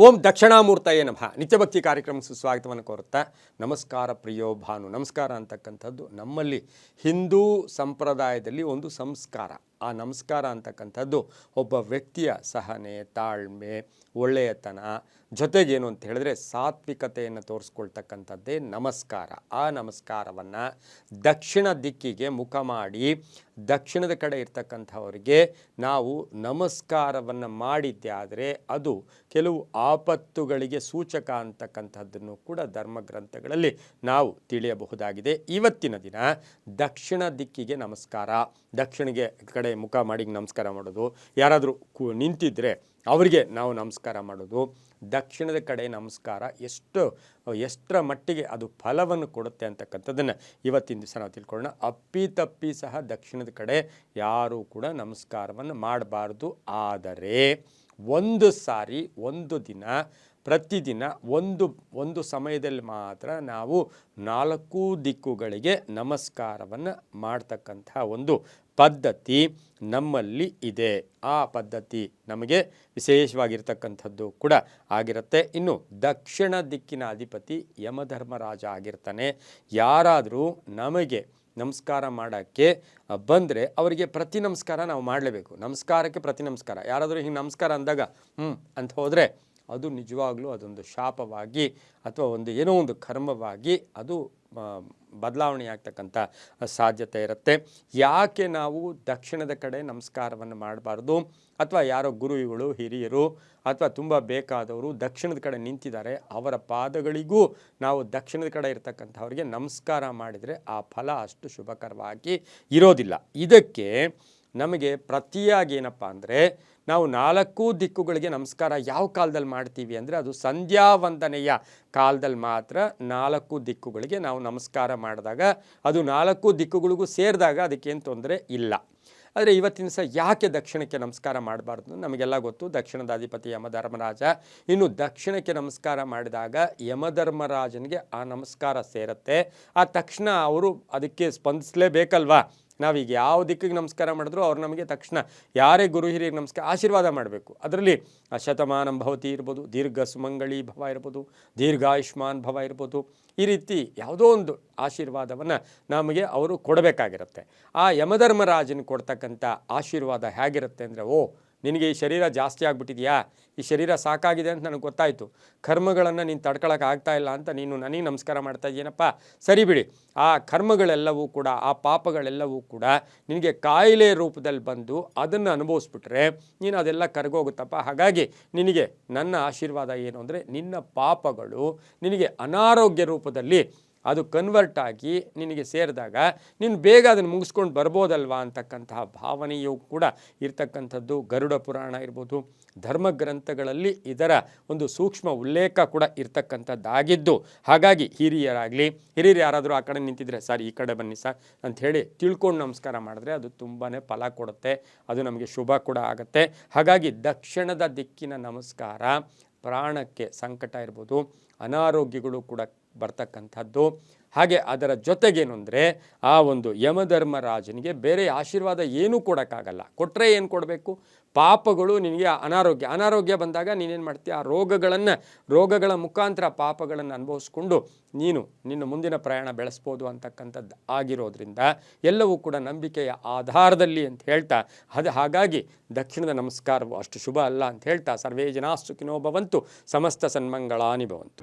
ಓಂ ದಕ್ಷಿಣಾಮೂರ್ತಯೇ ನಮಃ. ನಿತ್ಯಭಕ್ತಿ ಕಾರ್ಯಕ್ರಮಕ್ಕೆ ಸುಸ್ವಾಗತವನ್ನು ಕೋರುತ್ತಾ, ನಮಸ್ಕಾರ ಪ್ರಿಯೋ ಭಾನು. ನಮಸ್ಕಾರ ಅಂತಕ್ಕಂಥದ್ದು ನಮ್ಮಲ್ಲಿ ಹಿಂದೂ ಸಂಪ್ರದಾಯದಲ್ಲಿ ಒಂದು ಸಂಸ್ಕಾರ. ಆ ನಮಸ್ಕಾರ ಅಂತಕ್ಕಂಥದ್ದು ಒಬ್ಬ ವ್ಯಕ್ತಿಯ ಸಹನೆ, ತಾಳ್ಮೆ, ಒಳ್ಳೆಯತನ, ಜೊತೆಗೇನು ಅಂತ ಹೇಳಿದ್ರೆ ಸಾತ್ವಿಕತೆಯನ್ನು ತೋರಿಸ್ಕೊಳ್ತಕ್ಕಂಥದ್ದೇ ನಮಸ್ಕಾರ. ಆ ನಮಸ್ಕಾರವನ್ನು ದಕ್ಷಿಣ ದಿಕ್ಕಿಗೆ ಮುಖ ಮಾಡಿ ದಕ್ಷಿಣದ ಕಡೆ ಇರ್ತಕ್ಕಂಥವರಿಗೆ ನಾವು ನಮಸ್ಕಾರವನ್ನು ಮಾಡಿದ್ದೆ ಆದರೆ ಅದು ಕೆಲವು ಆಪತ್ತುಗಳಿಗೆ ಸೂಚಕ ಅಂತಕ್ಕಂಥದ್ದನ್ನು ಕೂಡ ಧರ್ಮಗ್ರಂಥಗಳಲ್ಲಿ ನಾವು ತಿಳಿಯಬಹುದಾಗಿದೆ. ಇವತ್ತಿನ ದಿನ ದಕ್ಷಿಣ ದಿಕ್ಕಿಗೆ ನಮಸ್ಕಾರ, ದಕ್ಷಿಣಿಗೆ ಕಡೆ ಮುಖ ಮಾಡಿ ನಮಸ್ಕಾರ ಮಾಡೋದು, ಯಾರಾದರೂ ನಿಂತಿದ್ದರೆ ಅವರಿಗೆ ನಾವು ನಮಸ್ಕಾರ ಮಾಡೋದು, ದಕ್ಷಿಣದ ಕಡೆ ನಮಸ್ಕಾರ ಎಷ್ಟರ ಮಟ್ಟಿಗೆ ಅದು ಫಲವನ್ನು ಕೊಡುತ್ತೆ ಅಂತಕ್ಕಂಥದ್ದನ್ನು ಇವತ್ತಿನ ದಿವಸ ನಾವು ತಿಳ್ಕೊಳ್ಳೋಣ. ಅಪ್ಪಿತಪ್ಪಿ ಸಹ ದಕ್ಷಿಣದ ಕಡೆ ಯಾರೂ ಕೂಡ ನಮಸ್ಕಾರವನ್ನು ಮಾಡಬಾರ್ದು. ಆದರೆ ಒಂದು ಸಾರಿ, ಒಂದು ದಿನ, ಪ್ರತಿದಿನ ಒಂದು ಸಮಯದಲ್ಲಿ ಮಾತ್ರ ನಾವು 4 ದಿಕ್ಕುಗಳಿಗೆ ನಮಸ್ಕಾರವನ್ನು ಮಾಡ್ತಕ್ಕಂಥ ಒಂದು ಪದ್ಧತಿ ನಮ್ಮಲ್ಲಿ ಇದೆ. ಆ ಪದ್ಧತಿ ನಮಗೆ ವಿಶೇಷವಾಗಿರ್ತಕ್ಕಂಥದ್ದು ಕೂಡ ಆಗಿರುತ್ತೆ. ಇನ್ನು ದಕ್ಷಿಣ ದಿಕ್ಕಿನ ಅಧಿಪತಿ ಯಮಧರ್ಮರಾಜ ಆಗಿರ್ತಾನೆ. ಯಾರಾದರೂ ನಮಗೆ ನಮಸ್ಕಾರ ಮಾಡೋಕ್ಕೆ ಬಂದರೆ ಅವರಿಗೆ ಪ್ರತಿ ನಮಸ್ಕಾರ ನಾವು ಮಾಡಲೇಬೇಕು. ನಮಸ್ಕಾರಕ್ಕೆ ಪ್ರತಿ ನಮಸ್ಕಾರ. ಯಾರಾದರೂ ಹಿಂಗೆ ನಮಸ್ಕಾರ ಅಂದಾಗ ಅಂತ ಹೋದರೆ ಅದು ನಿಜವಾಗ್ಲೂ ಅದೊಂದು ಶಾಪವಾಗಿ ಅಥವಾ ಏನೋ ಒಂದು ಕರ್ಮವಾಗಿ ಅದು ಬದಲಾವಣೆ ಆಗ್ತಕ್ಕಂಥ ಸಾಧ್ಯತೆ ಇರುತ್ತೆ. ಯಾಕೆ ನಾವು ದಕ್ಷಿಣದ ಕಡೆ ನಮಸ್ಕಾರವನ್ನು ಮಾಡಬಾರ್ದು? ಅಥವಾ ಯಾರೋ ಗುರುಗಳು, ಹಿರಿಯರು ಅಥವಾ ತುಂಬ ಬೇಕಾದವರು ದಕ್ಷಿಣದ ಕಡೆ ನಿಂತಿದ್ದಾರೆ, ಅವರ ಪಾದಗಳಿಗೂ ನಾವು ದಕ್ಷಿಣದ ಕಡೆ ಇರ್ತಕ್ಕಂಥವ್ರಿಗೆ ನಮಸ್ಕಾರ ಮಾಡಿದರೆ ಆ ಫಲ ಅಷ್ಟು ಶುಭಕರವಾಗಿ ಇರೋದಿಲ್ಲ. ಇದಕ್ಕೆ ನಮಗೆ ಪ್ರತಿಯಾಗಿ ಏನಪ್ಪ ಅಂದರೆ, ನಾವು 4 ದಿಕ್ಕುಗಳಿಗೆ ನಮಸ್ಕಾರ ಯಾವ ಕಾಲದಲ್ಲಿ ಮಾಡ್ತೀವಿ ಅಂದರೆ, ಅದು ಸಂಧ್ಯಾ ವಂದನೆಯ ಕಾಲದಲ್ಲಿ ಮಾತ್ರ 4 ದಿಕ್ಕುಗಳಿಗೆ ನಾವು ನಮಸ್ಕಾರ ಮಾಡಿದಾಗ ಅದು 4 ದಿಕ್ಕುಗಳಿಗೂ ಸೇರಿದಾಗ ಅದಕ್ಕೇನು ತೊಂದರೆ ಇಲ್ಲ. ಆದರೆ ಇವತ್ತಿನ ದಿವಸ ಯಾಕೆ ದಕ್ಷಿಣಕ್ಕೆ ನಮಸ್ಕಾರ ಮಾಡಬಾರ್ದು? ನಮಗೆಲ್ಲ ಗೊತ್ತು, ದಕ್ಷಿಣದ ಅಧಿಪತಿ ಯಮಧರ್ಮರಾಜ. ಇನ್ನು ದಕ್ಷಿಣಕ್ಕೆ ನಮಸ್ಕಾರ ಮಾಡಿದಾಗ ಯಮಧರ್ಮರಾಜನಿಗೆ ಆ ನಮಸ್ಕಾರ ಸೇರುತ್ತೆ. ಆ ತಕ್ಷಣ ಅವರು ಅದಕ್ಕೆ ಸ್ಪಂದಿಸಲೇಬೇಕಲ್ವಾ? ನಾವೀಗ ಯಾವ ದಿಕ್ಕಿಗೆ ನಮಸ್ಕಾರ ಮಾಡಿದ್ರು ಅವ್ರು ನಮಗೆ ತಕ್ಷಣ ಯಾರೇ ಗುರು ಹಿರಿಯರಿಗೆ ನಮಸ್ಕಾರ ಆಶೀರ್ವಾದ ಮಾಡಬೇಕು. ಅದರಲ್ಲಿ ಶತಮಾನಂ ಭವತಿ ಇರ್ಬೋದು, ದೀರ್ಘ ಸುಮಂಗಳಿ ಭವ ಇರ್ಬೋದು, ದೀರ್ಘಾಯುಷ್ಮಾನ್ ಭವ ಇರ್ಬೋದು. ಈ ರೀತಿ ಯಾವುದೋ ಒಂದು ಆಶೀರ್ವಾದವನ್ನು ನಮಗೆ ಅವರು ಕೊಡಬೇಕಾಗಿರುತ್ತೆ. ಆ ಯಮಧರ್ಮರಾಜನ ಕೊಡ್ತಕ್ಕಂಥ ಆಶೀರ್ವಾದ ಹೇಗಿರುತ್ತೆ ಅಂದರೆ, ನಿನಗೆ ಈ ಶರೀರ ಜಾಸ್ತಿ ಆಗಿಬಿಟ್ಟಿದೆಯಾ, ಈ ಶರೀರ ಸಾಕಾಗಿದೆ ಅಂತ ನನಗೆ ಗೊತ್ತಾಯಿತು, ಕರ್ಮಗಳನ್ನು ನೀನು ತಡ್ಕೊಳಕ್ಕೆ ಆಗ್ತಾ ಇಲ್ಲ ಅಂತ ನೀನು ನನಗೆ ನಮಸ್ಕಾರ ಮಾಡ್ತಾ ಇದ್ದೀನಪ್ಪ, ಸರಿ ಬಿಡಿ. ಆ ಕರ್ಮಗಳೆಲ್ಲವೂ ಕೂಡ, ಆ ಪಾಪಗಳೆಲ್ಲವೂ ಕೂಡ ನಿನಗೆ ಕಾಯಿಲೆ ರೂಪದಲ್ಲಿ ಬಂದು ಅದನ್ನು ಅನುಭವಿಸ್ಬಿಟ್ರೆ ನೀನು ಅದೆಲ್ಲ ಕರಗೋಗುತ್ತಪ್ಪ. ಹಾಗಾಗಿ ನಿನಗೆ ನನ್ನ ಆಶೀರ್ವಾದ ಏನು ಅಂದರೆ, ನಿನ್ನ ಪಾಪಗಳು ನಿನಗೆ ಅನಾರೋಗ್ಯ ರೂಪದಲ್ಲಿ ಅದು ಕನ್ವರ್ಟ್ ಆಗಿ ನಿನಗೆ ಸೇರಿದಾಗ ನೀನು ಬೇಗ ಅದನ್ನು ಮುಗಿಸ್ಕೊಂಡು ಬರ್ಬೋದಲ್ವಾ ಅಂತಕ್ಕಂತಹ ಭಾವನೆಯೂ ಕೂಡ ಇರ್ತಕ್ಕಂಥದ್ದು ಗರುಡ ಪುರಾಣ ಇರ್ಬೋದು, ಧರ್ಮಗ್ರಂಥಗಳಲ್ಲಿ ಇದರ ಒಂದು ಸೂಕ್ಷ್ಮ ಉಲ್ಲೇಖ ಕೂಡ ಇರ್ತಕ್ಕಂಥದ್ದಾಗಿದ್ದು, ಹಾಗಾಗಿ ಹಿರಿಯರು ಯಾರಾದರೂ ಆ ಕಡೆ ನಿಂತಿದ್ರೆ, ಸರ್ ಈ ಕಡೆ ಬನ್ನಿ ಸರ್ ಅಂಥೇಳಿ ತಿಳ್ಕೊಂಡು ನಮಸ್ಕಾರ ಮಾಡಿದ್ರೆ ಅದು ತುಂಬಾ ಫಲ ಕೊಡುತ್ತೆ, ಅದು ನಮಗೆ ಶುಭ ಕೂಡ ಆಗುತ್ತೆ. ಹಾಗಾಗಿ ದಕ್ಷಿಣದ ದಿಕ್ಕಿನ ನಮಸ್ಕಾರ ಪ್ರಾಣಕ್ಕೆ ಸಂಕಟ ಇರ್ಬೋದು, ಅನಾರೋಗ್ಯಗಳು ಕೂಡ ಬರ್ತಕ್ಕಂಥದ್ದು. ಹಾಗೆ ಅದರ ಜೊತೆಗೇನು ಅಂದರೆ, ಆ ಒಂದು ಯಮಧರ್ಮರಾಜನಿಗೆ ಬೇರೆ ಆಶೀರ್ವಾದ ಏನೂ ಕೊಡೋಕ್ಕಾಗಲ್ಲ. ಕೊಟ್ಟರೆ ಏನು ಕೊಡಬೇಕು? ಪಾಪಗಳು ನಿನಗೆ ಅನಾರೋಗ್ಯ ಬಂದಾಗ ನೀನೇನು ಮಾಡ್ತೀಯ? ಆ ರೋಗಗಳ ಮುಖಾಂತರ ಪಾಪಗಳನ್ನು ಅನುಭವಿಸ್ಕೊಂಡು ನೀನು ನಿನ್ನ ಮುಂದಿನ ಪ್ರಯಾಣ ಬೆಳೆಸ್ಬೋದು ಅಂತಕ್ಕಂಥದ್ದು ಆಗಿರೋದ್ರಿಂದ ಎಲ್ಲವೂ ಕೂಡ ನಂಬಿಕೆಯ ಆಧಾರದಲ್ಲಿ ಅಂತ ಹೇಳ್ತಾ, ಹಾಗಾಗಿ ದಕ್ಷಿಣದ ನಮಸ್ಕಾರವು ಅಷ್ಟು ಶುಭ ಅಲ್ಲ ಅಂತ ಹೇಳ್ತಾ, ಸರ್ವೇ ಜನಾಃ ಸುಖಿನೋ ಭವಂತು, ಸಮಸ್ತ ಸನ್ಮಂಗಳಾನಿ ಭವಂತು.